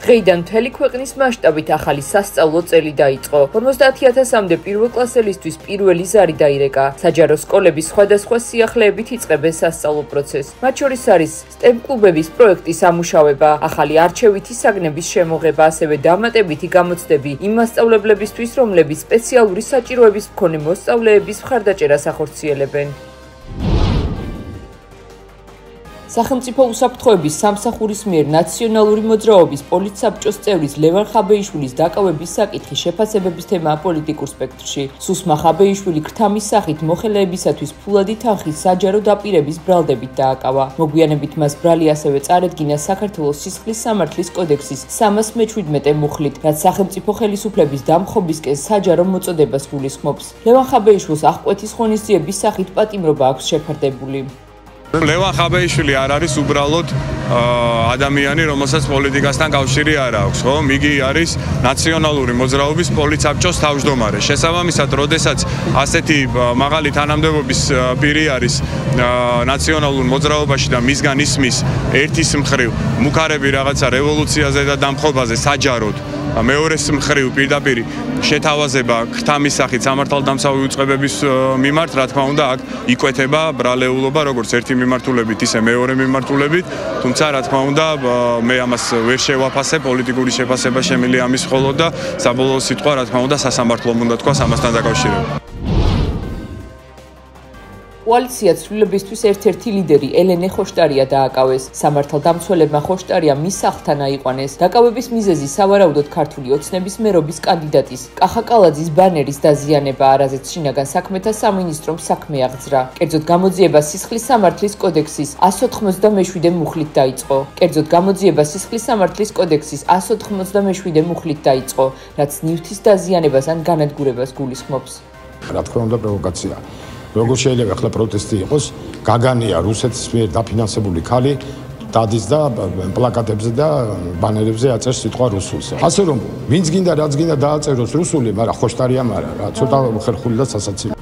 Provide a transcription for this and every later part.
დღეიდან მთელი ქვეყნის მასშტაბით ახალი სასწავლო წელი დაიწყო. 50,000-მდე პირველკლასელისთვის პირველი ზარი დაირეკა. საჯარო სკოლების სხვადასხვა სიახლეებით იწყებენ სასწავლო პროცესს. მათ შორის არის STEM კლუბების პროექტის ამუშავება, ახალი არჩევითი საგნების შემოღება, ასევე დამატებითი გამოცდები იმ მასწავლებლებისთვის, რომლებიც სპეციალური საჭიროების მქონე მოსწავლეების მხარდაჭერას ახორციელებენ. სახელმწიფო უსაფრთხოების სამსახურის მიერ ნაციონალური მოძრაობის პოლიტსაბჭოს წევრის ლევან ხაბეიშვილის დაკავების საკითხი შეფასებების თემაა პოლიტიკურ სპექტრში. სუსმა ხაბეიშვილი ქრთამის სახით მოხელეებისათვის ფულადი თანხის საჯარო დაპირების ბრალდებით დააკავა. მოგვიანებით მას ბრალი ასევე წარედგინა საქართველოს სისხლის სამართლის კოდექსის 317 მუხლით, რაც სახელმწიფო ხელისუფლების დამხობისკენ საჯარო მოწოდებას გულისხმობს. ლევან ხაბეიშვილს აღკვეთის ღონისძიების სახით პატიმრობა აქვს შეფარდებული. ლევან ხაბეიშვილი არ არის უბრალოდ ადამიანი, რომელსაც პოლიტიკასთან კავშირი არ აქვს, ხო? იგი არის ნაციონალური მოძრაობის პოლიტსაბჭოს თავმჯდომარე. შესაბამისად, როდესაც ასეთი მაღალი თანამდებობის პირი არის ნაციონალურ მოძრაობაში და მისგან ისმის ერთის მხრივ მუქარები რაღაცა რევოლუციაზე და დამხობაზე საჯაროდ, მეორეს მხრივ პირდაპირ შეთავაზება ქრთამის სახით სამართალდამცავი უწყებების მიმართ, რა თქმა უნდა, აქ იკვეთება ბრალეულობა როგორც ერთი მიმართულებით, ისე მეორე მიმართულებით, თუმცა რა თქმა უნდა, მე ამას ვერ შევაფასებ, პოლიტიკური შეფასება შემიძლია ამის მხოლოდ და საბოლოო სიტყვა რა თქმა უნდა სასამართლომ უნდა თქვას ამასთან დაკავშირებით. კოალიცია ცვლილებისთვის ერთ-ერთი ლიდერი ელენე ხოშტარია დააკავეს. სამართალდამცველებმა ხოშტარია მის სახლთან აიყვანეს. დაკავების მიზეზი სავარაუდოდ ქართული ოცნების მერობის კანდიდატის კახა კალაძის ბანერის დაზიანება, არაზეც შინაგან საქმეთა სამინისტრომ საქმე აღძრა. კერძოდ გამოძიება სისხლის სამართლის კოდექსის 197 მუხლით დაიწყო. რაც ნივთის დაზიანებას ან განადგურებას გულისხმობს. რა თქმა უნდა, პროვოკაცია. როგორ შეიძლება ახლა პროტესტი იყოს, გაგანია რუსეთის მიერ დაფინანსებული ქალი დადის და პლაკატებზე და ბანერებზე აწერს სიტყვა რუსულს. ასე რომ ვინც გინდა რაც გინდა დააწეროს რუსული, მაგრამ ხოშტარიამ არა, რა ცოტა ხერხული და სასაცილო.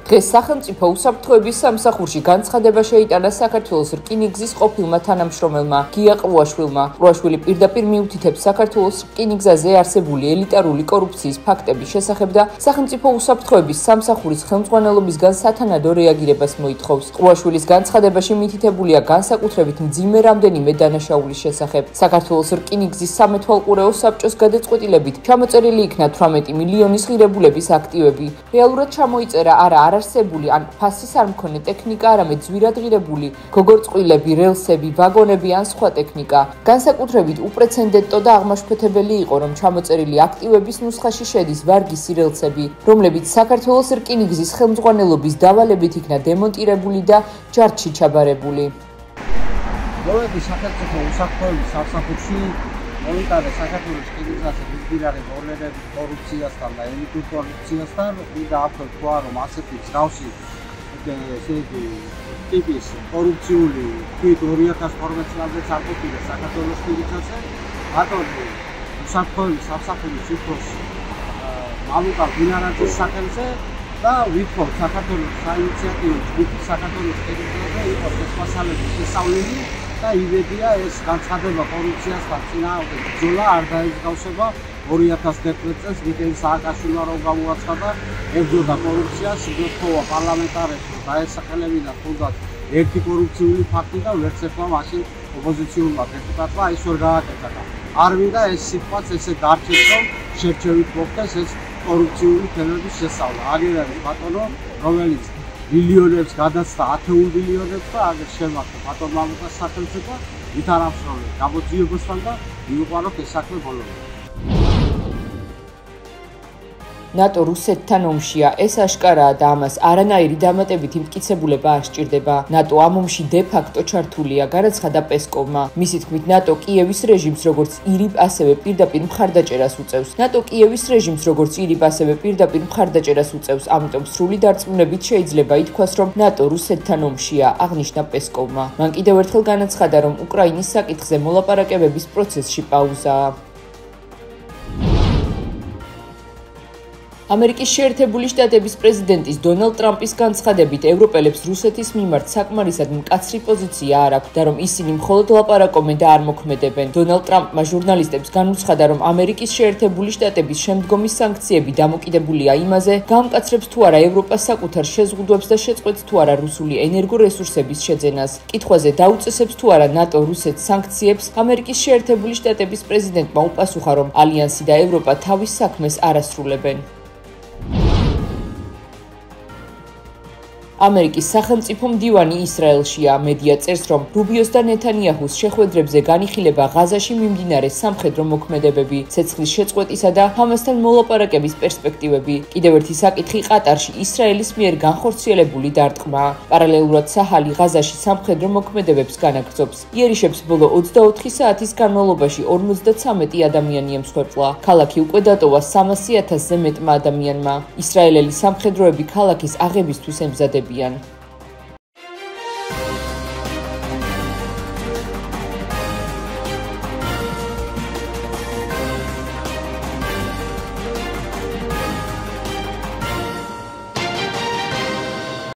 დღეს სახელმწიფო უსაფრთხოების სამსახურში განცხადება შეიტანა საქართველოს რკინიგზის ყოფილმა თანამშრომელმა გია ყრუაშვილმა. ყრუაშვილი პირდაპირ მიუთითებს საქართველოს რკინიგზაზე არსებული ელიტარული კორუფციის ფაქტების შესახებ და სახელმწიფო უსაფრთხოების სამსახურის ხელმძღვანელობისგან სათანადო რეაგირებას მოითხოვს. ყრუაშვილის განცხადებაში მითითებულია განსაკუთრებით მძიმე რამდენიმე დანაშაულის შესახებ. საქართველოს რკინიგზის სამეთვალყურეო საბჭოს გადაწყვეტილებით ჩამოწერილი იქნა 18 მილიონის ღირებულების აქტივები. რეალურად ჩამოიწერა არა არსებული ან ფასის არ მქონე ტექნიკა, არამედ ძვირადღირებული გოგორწყვილები, რელსები, ვაგონები ან სხვა ტექნიკა. განსაკუთრებით უპრეცედენტო და აღმაშფოთებელი იყო, რომ ჩამოწერილი აქტივების ნუსხაში შედის ვარგისი რელსები, რომლებიც საქართველოს რკინიგზის ხელმძღვანელობის დავალებით იქნა დემონტირებული და ჯარდში ჩაბარებული. მოვედი სახელმწიფო უსაფრთხოების სამსახურში მოვიტანე საქართველოს რკინიგზაზე მდგრადი როლერების კორუფციასთან და ელიტურ კორუფციასთან და აქ თქვა რომ ასეთი მსგავსი ტიპის კორუფციული თვით 2012 წელს წარყოფილი საქართველოს რკინიგზაზე ატოლი უსაფრთხოების სამსახურის უფროსი მალუკა ბინარაძის სახელზე და ვითხოვ საქართველოს საინიციატივო ჯგუფი საქართველოს რკინიგზაზე იყოს ეს მასალების შესწავლილი და ივედია ეს განცხადება კორუფციასთან წინააღმდეგ ბრძოლა არ დაისგავსება 2011 წელს მიხეილ სააკაშვილმა რომ გამოაცხადა ებრძოდა კორუფციას, იგოთხოვა პარლამენტარებს რომ დაესახელებინა თუნდაც ერთი კორუფციული ფაქტი და ვერც ერთმა მაშინ ოპოზიციურმა დეპუტატმა ის ვერ გააკეთა და არ მინდა ეს სიტყვაც ესე დარჩეს რომ შერჩევით მოხდეს ეს კორუფციული თემების შესწავლა. აგერ არის ბატონო, რომელიც მილიონებს გადასცა, ათეულ მილიონებს და აგერ შემახა ბატონ მამუკას სახელმწიფო ვითარამშრომლებს გამოძიებასთან და მივიყვანოთ ეს საქმე ბოლომდე. ნატო რუსეთთან ომშია, ეს აშკარაა და ამას არანაირი დამატებითი მტკიცებულება არ სჭირდება. ნატო ამ ომში დე-ფაქტო ჩართულია, განაცხადა პესკოვმა. მისი თქმით, ნატო კიევის რეჟიმს როგორც ირიბ, ასევე პირდაპირ მხარდაჭერას უწევს. ნატო კიევის რეჟიმს როგორც ირიბ, ასევე პირდაპირ მხარდაჭერას უწევს, ამიტომ სრული დარწმუნებით შეიძლება ითქვას, რომ ნატო რუსეთთან ომშია, აღნიშნა პესკოვმა. მან კიდევ ერთხელ განაცხადა, რომ უკრაინის საკითხზე მოლაპარაკებების პროცესში პაუზაა. ამერიკის შეერთებული შტატების პრეზიდენტის დონალდ ტრამპის განცხადებით, ევროპელებს რუსეთის მიმართ საკმარისად მკაცრი პოზიცია არ აქვთ და რომ ისინი მხოლოდ ლაპარაკობენ და არ მოქმედებენ. დონალდ ტრამპმა ჟურნალისტებს განუცხადა, რომ ამერიკის შეერთებული შტატების შემდგომი სანქციები დამოკიდებულია იმაზე, გაამკაცრებს თუ არა ევროპას საკუთარ შეზღუდვებს და შეწყვეტს თუ არა რუსული ენერგორესურსების შეძენას. კითხვაზე დაუწესებს თუ არა ნატო რუსეთს სანქციებს, ამერიკის შეერთებული შტატების პრეზიდენტმა უპასუხა, რომ ალიანსი და ევროპა თავის საქმეს არ ასრულებენ. ამერიკის სახელმწიფო მდივანი ისრაელშია. მედია წერს, რომ რუბიოს და ნეთანიაჰუს შეხვედრებზე განიხილება ღაზაში მიმდინარე სამხედრო მოქმედებები, ცეცხლის შეწყვეტისა და ჰამასთან მოლაპარაკების პერსპექტივები. კიდევ ერთი საკითხი ყატარში ისრაელის მიერ განხორციელებული დარტყმაა. პარალელურად საჰალი ღაზაში სამხედრო მოქმედებებს განაგრძობს. იერიშებს ბოლო 24 საათის განმავლობაში 53 ადამიანი ემსხვერპლა. ქალაქი უკვე დატოვა 300,000-ზე მეტმა ადამიანმა. ისრაელელი სამხედროები ქალაქის აღებისთვის ემზადებიან.